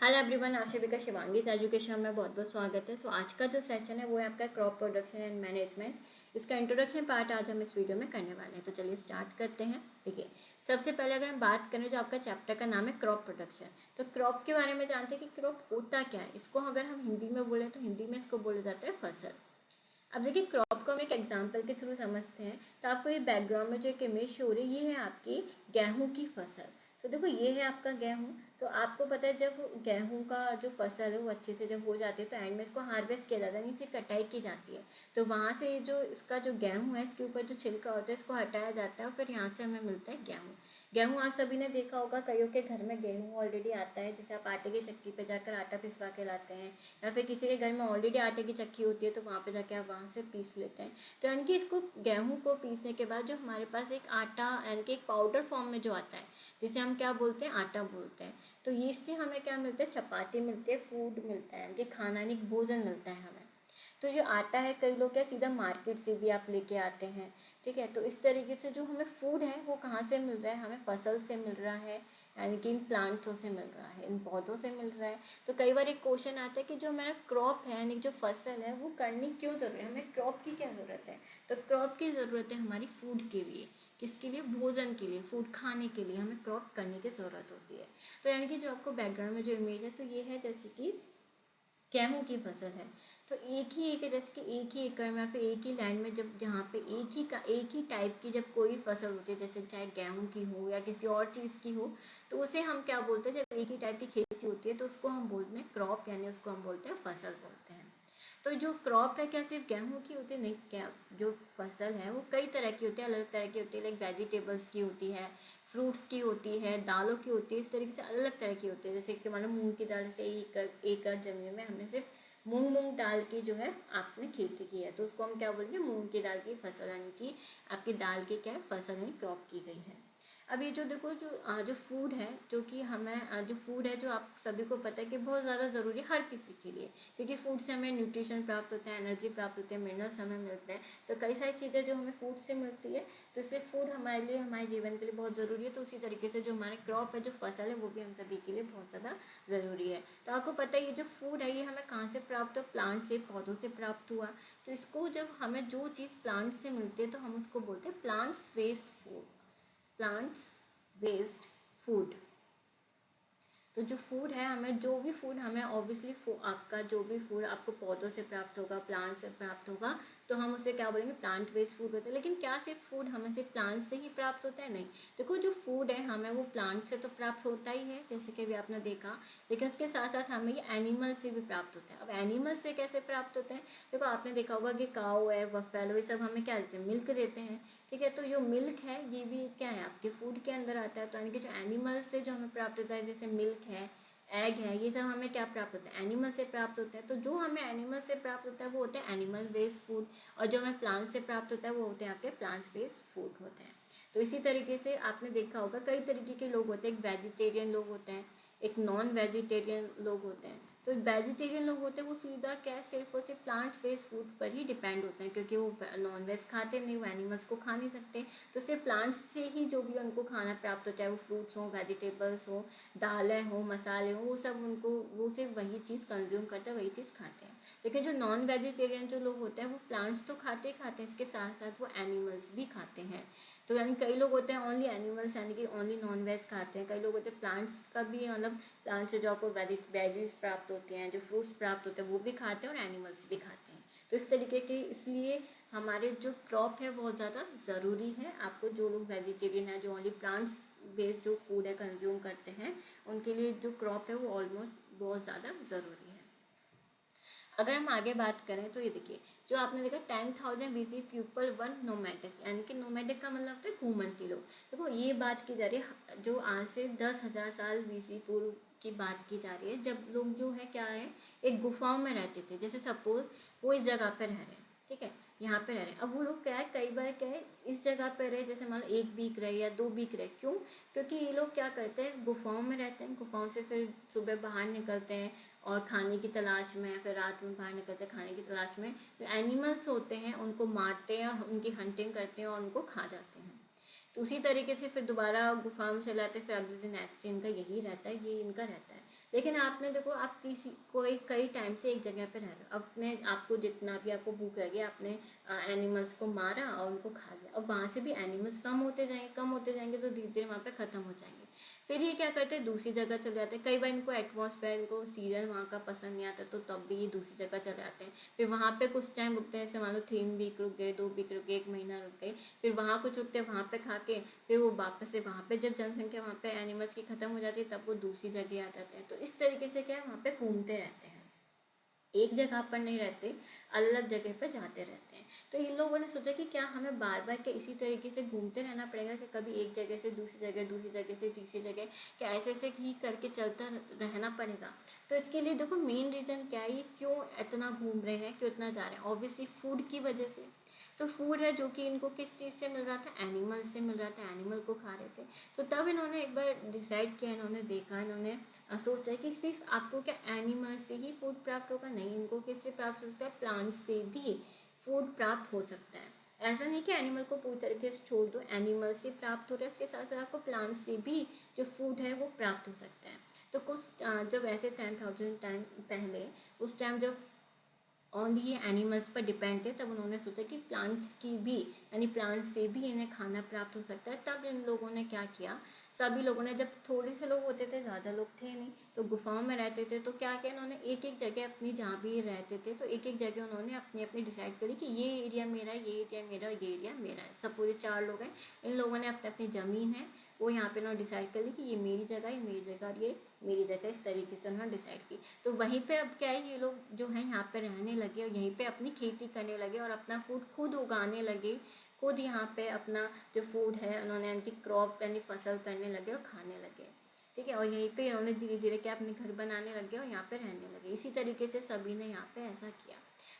Hello everyone, आप सभी का शिवांगी एजुकेशन में बहुत बहुत स्वागत है। आज का जो सेशन है वो है आपका क्रॉप प्रोडक्शन एंड मैनेजमेंट। इसका इंट्रोडक्शन पार्ट आज हम इस वीडियो में करने वाले हैं। तो चलिए स्टार्ट करते हैं। देखिए, सबसे पहले अगर हम बात करें, जो आपका चैप्टर का नाम है क्रॉप प्रोडक्शन, तो क्रॉप के बारे में जानते हैं कि क्रॉप होता क्या है। इसको अगर हम हिंदी में बोलें तो हिंदी में इसको बोला जाता है फसल। अब देखिए, क्रॉप को हम एक एग्जाम्पल के थ्रू समझते हैं। तो आपको ये बैकग्राउंड में जो एक इमेज शो हो रही है, ये है आपकी गेहूं की फसल। तो देखो, ये है आपका गेहूं। तो आपको पता है, जब गेहूं का जो फसल है वो अच्छे से जब हो जाती है तो एंड में इसको हार्वेस्ट किया जाता है, नीचे कटाई की जाती है। तो वहाँ से जो इसका जो गेहूं है, इसके ऊपर जो छिलका होता है इसको हटाया जाता है और फिर यहाँ से हमें मिलता है गेहूँ। गेहूँ आप सभी ने देखा होगा, कईयों के घर में गेहूँ ऑलरेडी आता है। जैसे आप आटे की चक्की पे जाकर आटा पिसवा के लाते हैं, या फिर किसी के घर में ऑलरेडी आटे की चक्की होती है तो वहाँ पे जाके आप वहाँ से पीस लेते हैं। तो यानी कि इसको गेहूँ को पीसने के बाद जो हमारे पास एक आटा यानी कि एक पाउडर फॉर्म में जो आता है, जिसे हम क्या बोलते हैं, आटा बोलते हैं। तो ये इससे हमें क्या मिलता है, चपाती मिलती है, फूड मिलता है, यानी कि खाना यानी भोजन मिलता है हमें। तो जो आटा है, कई लोग क्या सीधा मार्केट से भी आप लेके आते हैं, ठीक है। तो इस तरीके से जो हमें फूड है वो कहाँ से मिल रहा है, हमें फसल से मिल रहा है, यानी कि इन प्लांट्सों से मिल रहा है, इन पौधों से मिल रहा है। तो कई बार एक क्वेश्चन आता है कि जो हमारा क्रॉप है यानी जो फसल है वो करनी क्यों ज़रूरी है, हमें क्रॉप की क्या ज़रूरत है। तो क्रॉप की ज़रूरत है हमारी फूड के लिए। किसके लिए? भोजन के लिए, फूड खाने के लिए हमें क्रॉप करने की ज़रूरत होती है। तो यानी कि जो आपको बैकग्राउंड में जो इमेज है, तो ये है जैसे कि गेहूँ की फसल है। तो एक है, जैसे कि एक ही एकड़ में या फिर एक ही लैंड में, जब जहाँ पे एक ही टाइप की जब कोई फसल होती है, जैसे चाहे गेहूँ की हो या किसी और चीज़ की हो, तो उसे हम क्या बोलते हैं, जब एक ही टाइप की खेती होती है तो उसको हम बोलते हैं क्रॉप, यानी उसको हम बोलते हैं फसल बोलते हैं। तो जो क्रॉप है क्या सिर्फ गेहूँ की होती है? नहीं, क्या जो फसल है वो कई तरह की होती है, अलग तरह की होती है। लाइक वेजिटेबल्स की होती है, फ्रूट्स की होती है, दालों की होती है, इस तरीके से अलग तरह की होती है। जैसे कि मान लो मूंग की दाल, जैसे एकड़ जमीन में हमने सिर्फ मूंग दाल की जो है आपने खेती की है, तो उसको हम क्या बोलेंगे, मूंग की दाल की फसल, यानी कि आपकी दाल की क्या है, फसल यानी क्रॉप की गई है। अब ये जो देखो, जो फूड है, जो कि हमें जो फूड है, जो आप सभी को पता है कि बहुत ज़्यादा ज़रूरी है हर किसी के लिए, क्योंकि फूड से हमें न्यूट्रिशन प्राप्त होता है, एनर्जी प्राप्त होती है, मिनरल्स हमें मिलते हैं। तो कई सारी चीज़ें जो हमें फूड से मिलती है, तो इससे फूड हमारे लिए, हमारे जीवन के लिए बहुत ज़रूरी है। तो उसी तरीके से जो हमारे क्रॉप है, जो फसल है, वो भी हम सभी के लिए बहुत ज़्यादा ज़रूरी है। तो आपको पता है, ये जो फूड है ये हमें कहाँ से प्राप्त हुआ? प्लांट से, पौधों से प्राप्त हुआ। तो इसको जब हमें जो चीज़ प्लांट से मिलती है तो हम उसको बोलते हैं plants based food, plants based food. तो जो फूड है, हमें जो भी फूड हमें ऑब्वियसली आपका जो भी फूड आपको पौधों से प्राप्त होगा, प्लांट से प्राप्त होगा, तो हम उसे क्या बोलेंगे, प्लांट बेस्ड फूड होता है। लेकिन क्या सिर्फ फूड हमें सिर्फ प्लांट से ही प्राप्त होता है? नहीं। देखो, जो फूड है हमें वो प्लांट से तो प्राप्त होता ही है, जैसे कि अभी आपने देखा, लेकिन उसके साथ साथ हमें ये एनिमल से भी प्राप्त होता है। अब एनिमल से कैसे प्राप्त होते हैं? देखो, आपने देखा होगा कि काऊ है, बफेलो, ये सब हमें क्या देते हैं, मिल्क देते हैं, ठीक है। तो जो मिल्क है ये भी क्या है, आपके फूड के अंदर आता है। तो यानी कि जो एनिमल्स से जो हमें प्राप्त होता है, जैसे मिल्क है, एग है, ये सब हमें क्या प्राप्त होता है, एनिमल से प्राप्त होता है। तो जो हमें एनिमल से प्राप्त होता है वो होता है एनिमल बेस्ड फूड, और जो हमें प्लांट से प्राप्त होता है वो होते हैं आपके प्लांट्स बेस्ड फूड होते हैं। तो इसी तरीके से आपने देखा होगा, कई तरीके के लोग होते हैं। एक वेजिटेरियन लोग होते हैं, एक नॉन वेजिटेरियन लोग होते हैं। तो वेजिटेरियन लोग होते हैं वो सीधा क्या है, सिर्फ और सिर्फ प्लांट्स बेस्ड फूड पर ही डिपेंड होते हैं, क्योंकि वो नॉन वेज खाते नहीं, वो एनिमल्स को खा नहीं सकते। तो सिर्फ प्लांट्स से ही जो भी उनको खाना प्राप्त हो, चाहे वो फ्रूट्स हो, वेजिटेबल्स हो, दालें हो, मसाले हो, वो सब उनको, वो सिर्फ वही चीज़ कंज्यूम करते हैं, वही चीज़ खाते हैं। लेकिन जो नॉन वेजिटेरियन जो लोग होते हैं वो प्लांट्स तो खाते ही खाते हैं, इसके साथ साथ वो एनिमल्स भी खाते हैं। तो यानी कई लोग होते हैं ओनली एनिमल्स, यानी कि ओनली नॉन वेज खाते हैं। कई लोग होते हैं प्लांट्स का भी, मतलब प्लांट से जो आपको वेजीज प्राप्त होते हैं, जो फ्रूट्स प्राप्त होते हैं, वो भी खाते हैं और एनिमल्स भी खाते हैं। तो इस तरीके के, इसलिए हमारे जो क्रॉप है बहुत ज़्यादा ज़रूरी है। आपको जो लोग वेजिटेरियन है, जो ओनली प्लांट्स बेस्ड जो फूड है कंज्यूम करते हैं, उनके लिए जो क्रॉप है वो ऑलमोस्ट बहुत ज़्यादा ज़रूरी है। अगर हम आगे बात करें तो ये देखिए, जो आपने देखा 10,000 BC पीपल वन नोमैडिक, यानी कि नोमैडिक का मतलब होता है घूमंती लोग। देखो, ये बात की जा रही है जो आज से 10,000 साल BC पूर्व की बात की जा रही है, जब लोग जो है क्या है, एक गुफाओं में रहते थे। जैसे सपोज वो इस जगह पर रह रहे हैं, ठीक है, यहाँ पे रह रहे हैं। अब वो लोग क्या है, कई बार क्या है, इस जगह पर रहे, जैसे मान लो 1 वीक रहे या 2 वीक रहे, क्यों? क्योंकि ये लोग क्या करते हैं, गुफाओं में रहते हैं, गुफाओं से फिर सुबह बाहर निकलते हैं और खाने की तलाश में, फिर रात में बाहर निकलते हैं खाने की तलाश में। जो एनिमल्स होते हैं उनको मारते हैं, उनकी हंटिंग करते हैं और उनको खा जाते हैं। तो उसी तरीके से फिर दोबारा गुफा में चले आते हैं, फिर अगले दिन नेक्स्ट इनका यही रहता है, ये इनका रहता है। लेकिन आपने देखो, आप किसी कोई कई टाइम से एक जगह पे रह रहे हो, अपने आपको जितना भी आपको भूख लगी, आपने एनिमल्स को मारा और उनको खा लिया, और वहाँ से भी एनिमल्स कम होते जाएंगे तो धीरे धीरे वहाँ पे ख़त्म हो जाएंगे। फिर ये क्या करते हैं, दूसरी जगह चले जाते हैं। कई बार इनको एटमॉस्फेयर, इनको सीजन वहाँ का पसंद नहीं आता, तो तब भी ये दूसरी जगह चले जाते हैं। फिर वहाँ पे कुछ टाइम रुकते हैं, जैसे मान लो 3 वीक रुक गए, 2 वीक रुक गए, 1 महीना रुक गए। फिर वहाँ कुछ रुकते हैं, वहाँ पे खा के फिर वो वापस से वहाँ पे जब जनसंख्या वहाँ पे एनिमल्स की ख़त्म हो जाती है, तब वो दूसरी जगह आ जाते हैं। तो इस तरीके से क्या है, वहाँ पे घूमते रहते हैं, एक जगह पर नहीं रहते, अलग जगह पर जाते रहते हैं। तो इन लोगों ने सोचा कि क्या हमें बार बार क्या इसी तरीके से घूमते रहना पड़ेगा, कि कभी एक जगह से दूसरी जगह, दूसरी जगह से तीसरी जगह, क्या ऐसे ऐसे ही करके चलता रहना पड़ेगा। तो इसके लिए देखो मेन रीज़न क्या है, ये क्यों इतना घूम रहे हैं, क्यों इतना जा रहे हैं, ऑब्वियसली फूड की वजह से। तो फूड है जो कि इनको किस चीज़ से मिल रहा था, एनिमल से मिल रहा था, एनिमल को खा रहे थे। तो तब इन्होंने एक बार डिसाइड किया, इन्होंने देखा, इन्होंने सोचा कि सिर्फ आपको क्या एनिमल से ही फूड प्राप्त होगा, नहीं, इनको किससे प्राप्त हो सकता है, प्लांट से भी फूड प्राप्त हो सकता है। ऐसा नहीं कि एनिमल को पूरी तरीके से छोड़ दो, एनिमल से प्राप्त हो रहा है, उसके साथ साथ आपको प्लांट से भी जो फूड है वो प्राप्त हो सकता है। तो कुछ जब ऐसे 10,000 टाइम पहले, उस टाइम जब ओनली ये एनिमल्स पर डिपेंड थे, तब उन्होंने सोचा कि प्लांट्स की भी, यानी प्लांट्स से भी इन्हें खाना प्राप्त हो सकता है। तब इन लोगों ने क्या किया, सभी लोगों ने, जब थोड़े से लोग होते थे, ज़्यादा लोग थे नहीं, तो गुफाओं में रहते थे, तो क्या किया इन्होंने, एक एक जगह अपनी, जहाँ भी रहते थे, तो एक एक जगह उन्होंने अपनी अपनी डिसाइड करी कि ये एरिया मेरा है, ये एरिया मेरा, ये एरिया मेरा है। सब पूरे 4 लोग हैं, इन लोगों ने अपनी अपनी ज़मीन है वो यहाँ पे उन्होंने डिसाइड कर ली कि ये मेरी जगह है, मेरी जगह, और ये मेरी जगह, इस तरीके से उन्होंने डिसाइड की। तो वहीं पे अब क्या है, ये लोग जो हैं यहाँ पे रहने लगे और यहीं पे अपनी खेती करने लगे और अपना फूड खुद उगाने लगे, खुद यहाँ पे अपना जो फूड है उन्होंने उनकी क्रॉप यानी फसल करने लगे और खाने लगे। ठीक है, और यहीं पे उन्होंने धीरे धीरे क्या अपने घर बनाने लगे और यहाँ पे रहने लगे। इसी तरीके से सभी ने यहाँ पे ऐसा किया।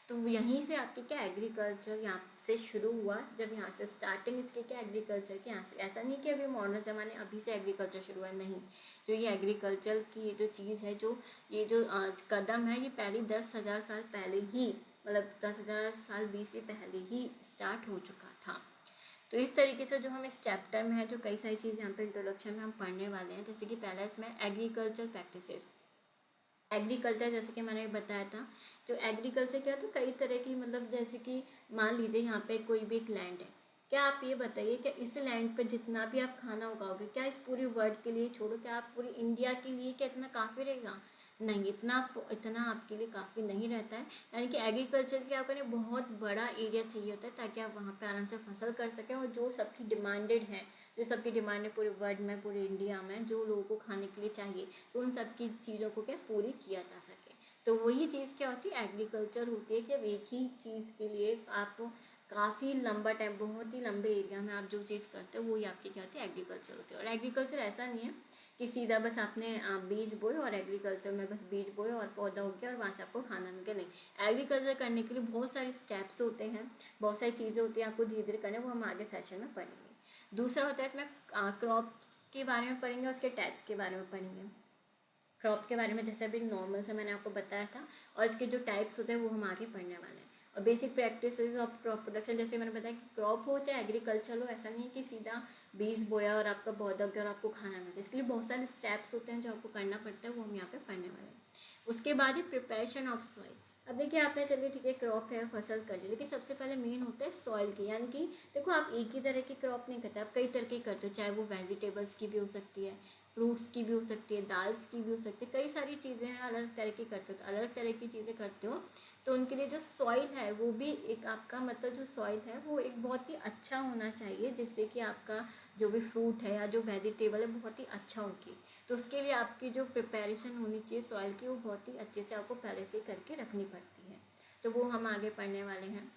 तो यहीं से आपकी क्या एग्रीकल्चर यहाँ से शुरू हुआ, जब यहाँ से स्टार्टिंग इसके क्या एग्रीकल्चर की यहाँ से, ऐसा नहीं कि अभी मॉडर्न ज़माने अभी से एग्रीकल्चर शुरू हुआ, नहीं। जो ये एग्रीकल्चर की जो चीज़ है, जो ये जो कदम है, ये पहले 10,000 साल पहले ही, मतलब 10,000 साल BC पहले ही स्टार्ट हो चुका था। तो इस तरीके से जो हम इस चैप्टर में है, जो कई सारी चीज़ यहाँ पे इंट्रोडक्शन में हम पढ़ने वाले हैं, जैसे कि पहला इसमें एग्रीकल्चर प्रैक्टिसेस। एग्रीकल्चर जैसे कि मैंने बताया था, जो एग्रीकल्चर क्या था, कई तरह की, मतलब जैसे कि मान लीजिए यहाँ पे कोई भी एक लैंड है, क्या आप ये बताइए, क्या इस लैंड पे जितना भी आप खाना उगाओगे, क्या इस पूरी वर्ल्ड के लिए छोड़ो, क्या आप पूरी इंडिया के लिए क्या इतना काफ़ी रहेगा, नहीं, इतना आपके लिए काफ़ी नहीं रहता है। यानी कि एग्रीकल्चर के आपको बहुत बड़ा एरिया चाहिए होता है, ताकि आप वहाँ पे आराम से फसल कर सकें, और जो सबकी डिमांडेड है, जो सबकी डिमांड है पूरे वर्ल्ड में, पूरे इंडिया में, जो लोगों को खाने के लिए चाहिए, तो उन सब की चीज़ों को क्या पूरी किया जा सके। तो वही चीज़ क्या होती है, एग्रीकल्चर होती है, कि अब एक ही चीज़ के लिए आप काफ़ी लंबा टाइम, बहुत ही लंबे एरिया में आप जो चीज़ करते हो वही आपकी क्या होती है, एग्रीकल्चर होती है। और एग्रीकल्चर ऐसा नहीं है कि सीधा बस आपने बीज बोए और एग्रीकल्चर में बस बीज बोए और पौधा हो गया और वहाँ से आपको खाना मिल गया, नहीं। एग्रीकल्चर करने के लिए बहुत सारे स्टेप्स होते हैं, बहुत सारी चीज़ें होती हैं, आपको धीरे धीरे करना, वो हम आगे सेशन में पढ़ेंगे। दूसरा होता है इसमें क्रॉप के बारे में पढ़ेंगे, उसके टाइप्स के बारे में पढ़ेंगे। क्रॉप के बारे में जैसे अभी नॉर्मल से मैंने आपको बताया था, और इसके जो टाइप्स होते हैं वो हम आगे पढ़ने वाले हैं। और basic practices of crop production, जैसे मैंने बताया कि क्रॉप हो चाहे एग्रीकल्चर हो, ऐसा नहीं है कि सीधा बीज बोया और आपका पौधा उग गया और आपको खाना मिलता है। इसके लिए बहुत सारे स्टेप्स होते हैं जो आपको करना पड़ता है, वो हम यहाँ पे पढ़ने वाले हैं। उसके बाद ही प्रिपरेशन ऑफ सॉइल। अब देखिए, आपने चलिए ठीक है क्रॉप है, फसल कर ली, लेकिन सबसे पहले मेन होता है सॉइल की। यानी कि देखो, आप एक ही तरह की क्रॉप नहीं करते, आप कई तरह की करते हो, चाहे वो वेजिटेबल्स की भी हो सकती है, फ्रूट्स की भी हो सकती है, दाल्स की भी हो सकती है, कई सारी चीज़ें हैं, अलग तरह की करते हो। तो अलग तरह की चीज़ें करते हो तो उनके लिए जो सॉइल है वो भी एक आपका, मतलब जो सॉइल है वो एक बहुत ही अच्छा होना चाहिए, जिससे कि आपका जो भी फ्रूट है या जो वेजिटेबल है बहुत ही अच्छा होगी। तो उसके लिए आपकी जो प्रिपरेशन होनी चाहिए सॉइल की, वो बहुत ही अच्छे से आपको पहले से करके रखनी पड़ती है। तो वो हम आगे पढ़ने वाले हैं।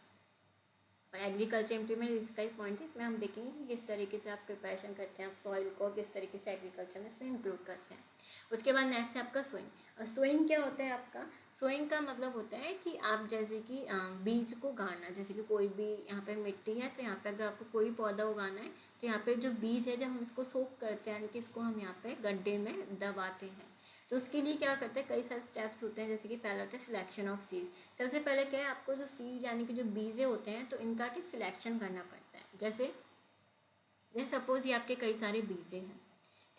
और एग्रीकल्चर इम्प्लीमेंट इसका ही पॉइंट है, इसमें हम देखेंगे कि किस तरीके से आप प्रिपरेशन करते हैं, आप सॉइल को किस तरीके से एग्रीकल्चर में इसमें इंक्लूड करते हैं। उसके बाद नेक्स्ट है आपका सोइंग। और सोइंग क्या होता है आपका, सोइंग का मतलब होता है कि आप जैसे कि बीज को गाड़ना, जैसे कि कोई भी यहाँ पे मिट्टी है, तो यहाँ पे अगर आपको कोई पौधा उगाना है, तो यहाँ पे जो बीज है, जब हम इसको सोक करते हैं, यानी कि इसको हम यहाँ पे गड्ढे में दबाते हैं, तो उसके लिए क्या करते हैं, कई सारे स्टेप्स होते हैं। जैसे कि पहला होता है सिलेक्शन ऑफ सीड। सबसे पहले क्या है, आपको जो सीड यानी कि जो बीजे होते हैं, तो इनका क्या सिलेक्शन करना पड़ता है। जैसे सपोज ये आपके कई सारे बीजे हैं,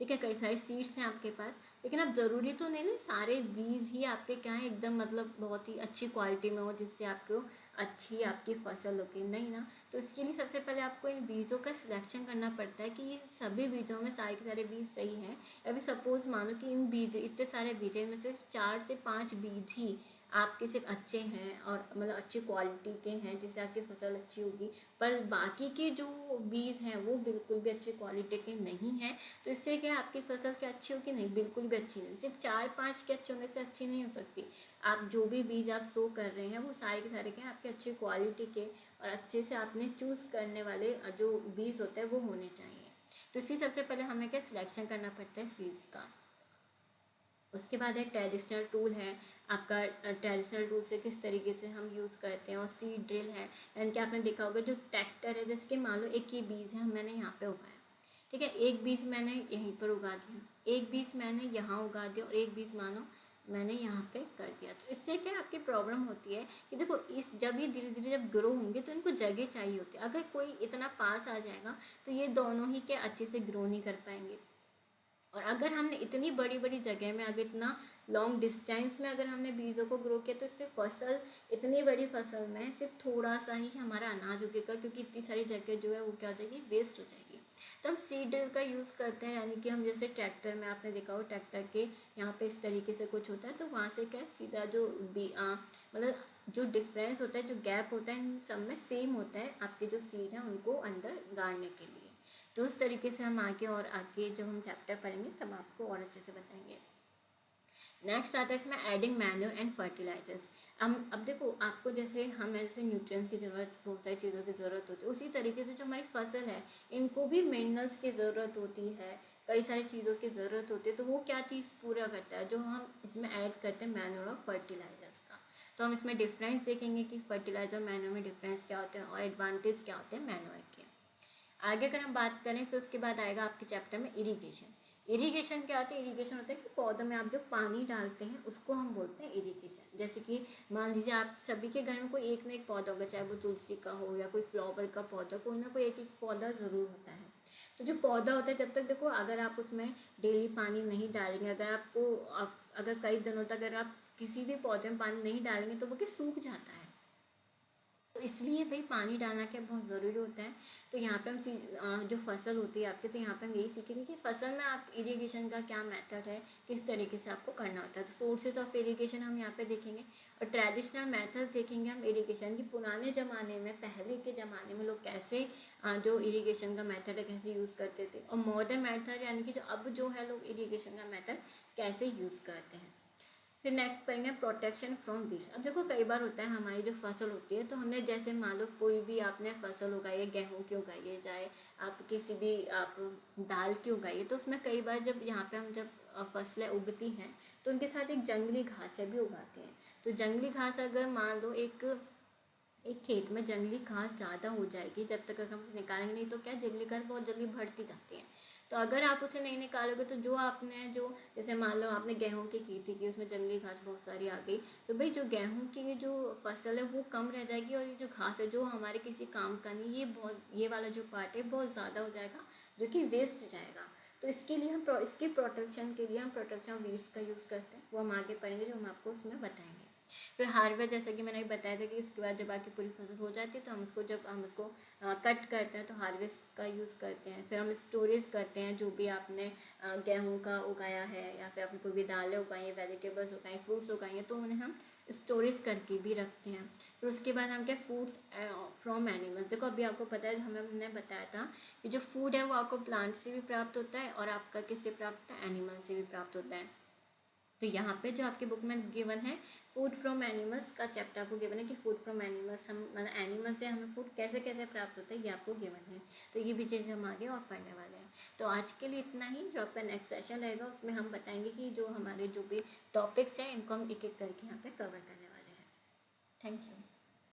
ठीक है, कई सारे सीड्स हैं आपके पास, लेकिन अब ज़रूरी तो नहीं ना सारे बीज ही आपके क्या है एकदम मतलब बहुत ही अच्छी क्वालिटी में हो जिससे आपको अच्छी आपकी फसल होगी, नहीं ना। तो इसके लिए सबसे पहले आपको इन बीजों का सिलेक्शन करना पड़ता है कि ये सभी बीजों में सारे के सारे बीज सही हैं। अभी सपोज़ मानो कि इन बीज इतने सारे बीज हैं, इनमें से 4 से 5 बीज ही आपके सिर्फ अच्छे हैं और मतलब अच्छी क्वालिटी के हैं जिससे आपकी फसल अच्छी होगी, पर बाकी के जो बीज हैं वो बिल्कुल भी अच्छी क्वालिटी के नहीं हैं। तो इससे क्या आपकी फसल क्या अच्छी होगी? नहीं, बिल्कुल भी अच्छी नहीं, सिर्फ 4-5 के अच्छों में से अच्छी नहीं हो सकती। आप जो भी बीज आप सो कर रहे हैं वो सारे के सारे क्या आपके अच्छी क्वालिटी के और अच्छे से आपने चूज़ करने वाले जो बीज होते हैं वो होने चाहिए। तो इसी सबसे पहले हमें क्या सिलेक्शन करना पड़ता है सीड्स का। उसके बाद एक ट्रेडिशनल टूल है आपका, ट्रेडिशनल टूल से किस तरीके से हम यूज़ करते हैं, और सीड ड्रिल है, यानी कि आपने देखा होगा जो ट्रैक्टर है, जैसे कि मान लो एक ये बीज है मैंने यहाँ पे उगाया, ठीक है, एक बीज मैंने यहीं पर उगा दिया, एक बीज मैंने यहाँ उगा दिया और एक बीज मानो मैंने यहाँ पे कर दिया। तो इससे क्या आपकी प्रॉब्लम होती है कि देखो इस जब ये धीरे धीरे जब ग्रो होंगे तो इनको जगह चाहिए होती है। अगर कोई इतना पास आ जाएगा तो ये दोनों ही क्या अच्छे से ग्रो नहीं कर पाएंगे। और अगर हमने इतनी बड़ी बड़ी जगह में अगर इतना लॉन्ग डिस्टेंस में अगर हमने बीजों को ग्रो किया तो इससे फसल इतनी बड़ी फसल में सिर्फ थोड़ा सा ही हमारा अनाज उगेगा, क्योंकि इतनी सारी जगह जो है वो क्या हो जाएगी, वेस्ट हो जाएगी। तो हम सीड ड्रिल का यूज़ करते हैं, यानी कि हम जैसे ट्रैक्टर में आपने देखा हो ट्रैक्टर के यहाँ पे इस तरीके से कुछ होता है, तो वहाँ से क्या सीधा जो मतलब जो डिफरेंस होता है, जो गैप होता है इन सब में सेम होता है, आपके जो सीड हैं उनको अंदर गाड़ने के लिए। तो उस तरीके से हम आगे जब हम चैप्टर पढ़ेंगे तब आपको और अच्छे से बताएंगे। नेक्स्ट आता है इसमें एडिंग मैन्योर एंड फर्टिलाइजर्स। अब देखो आपको जैसे हमें जैसे न्यूट्रिएंट्स की ज़रूरत, बहुत सारी चीज़ों की ज़रूरत होती है, उसी तरीके से जो हमारी फसल है इनको भी मिनरल्स की ज़रूरत होती है, कई सारी चीज़ों की ज़रूरत होती है। तो वो क्या चीज़ पूरा करता है जो हम इसमें ऐड करते हैं, मैन्योर और फर्टिलाइजर्स का। तो हम इसमें डिफरेंस देखेंगे कि फर्टिलाइजर मैन्योर में डिफरेंस क्या होते हैं और एडवांटेज क्या होते हैं मैन्योर के। आगे अगर हम बात करें फिर उसके बाद आएगा आपके चैप्टर में इरिगेशन। इरिगेशन क्या होता है? इरिगेशन होता है कि पौधों में आप जो पानी डालते हैं उसको हम बोलते हैं इरिगेशन। जैसे कि मान लीजिए आप सभी के घर में कोई एक ना एक पौधा होगा, चाहे वो तुलसी का हो या कोई फ्लावर का पौधा, कोई ना कोई एक एक पौधा ज़रूर होता है। तो जो पौधा होता है जब तक देखो अगर आप उसमें डेली पानी नहीं डालेंगे, अगर कई दिनों तक अगर आप किसी भी पौधे में पानी नहीं डालेंगे तो वो क्या सूख जाता है। तो इसलिए भाई पानी डालना क्या बहुत ज़रूरी होता है। तो यहाँ पे हम जो फसल होती है आपकी, तो यहाँ पे हम यही सीखेंगे कि फसल में आप इरिगेशन का क्या मेथड है, किस तरीके से आपको करना होता है। तो सोर्सेज ऑफ इरिगेशन हम यहाँ पे देखेंगे और ट्रेडिशनल मेथड देखेंगे हम इरिगेशन की। पुराने ज़माने में, पहले के ज़माने में लोग कैसे जो इरीगेशन का मेथड है कैसे यूज़ करते थे, और मॉडर्न मेथड यानी कि जो अब जो है लोग इरीगेशन का मेथड कैसे यूज़ करते हैं। फिर नेक्स्ट पढ़ेंगे प्रोटेक्शन फ्रॉम वीड्स। अब देखो कई बार होता है हमारी जो फसल होती है, तो हमने जैसे मान लो कोई भी आपने फसल उगाई है, गेहूँ की उगाई है, चाहे आप किसी भी आप दाल की उगाई है, तो उसमें कई बार जब यहाँ पे हम जब फसलें उगती हैं तो उनके साथ एक जंगली घास भी उगाते हैं। तो जंगली घास अगर मान लो एक खेत में जंगली घास ज़्यादा हो जाएगी, जब तक अगर हम उसे निकालेंगे नहीं तो क्या जंगली घास बहुत जल्दी बढ़ती जाती है। तो अगर आप उसे नहीं निकालोगे तो जो जैसे मान लो आपने गेहूं की खेती की, उसमें जंगली घास बहुत सारी आ गई, तो भाई जो गेहूं की जो फसल है वो कम रह जाएगी, और ये जो घास है जो हमारे किसी काम का नहीं, ये वाला जो पार्ट है बहुत ज़्यादा हो जाएगा जो कि वेस्ट जाएगा। तो इसके लिए हम इसके प्रोटेक्शन के लिए हम प्रोटेक्शन वीड्स का यूज़ करते हैं, वो हम आगे पढ़ेंगे जो हम आपको उसमें बताएंगे। फिर हार्वेस्ट, जैसे कि मैंने बताया था कि उसके बाद जब आपकी पूरी फसल हो जाती है तो हम उसको कट करते हैं तो हार्वेस्ट का यूज़ करते हैं। फिर हम स्टोरेज करते हैं जो भी आपने गेहूं का उगाया है या फिर आपने कोई भी दालें उगाई हैं, वेजिटेबल्स उगाई, फ्रूट्स उगाई हैं, तो उन्हें हम स्टोरेज करके भी रखते हैं। फिर उसके बाद हम क्या फूड्स फ्रॉम एनिमल्स। देखो अभी आपको पता है, हमने बताया था कि जो फूड है वो आपको प्लांट से भी प्राप्त होता है और आपका किससे प्राप्त होता है, एनिमल से भी प्राप्त होता है। तो यहाँ पे जो आपकी बुक में गिवन है फूड फ्रॉम एनिमल्स का चैप्टर आपको गिवन है कि फूड फ्रॉम एनिमल्स, हम मतलब एनिमल से हमें फूड कैसे कैसे प्राप्त होता है ये आपको गिवन है। तो ये भी चीज़ें हम आगे और पढ़ने वाले हैं। तो आज के लिए इतना ही। जो आपका नेक्स्ट सेशन रहेगा उसमें हम बताएंगे कि जो हमारे जो भी टॉपिक्स हैं इनको हम एक एक करके यहाँ पे कवर करने वाले हैं। Thank you.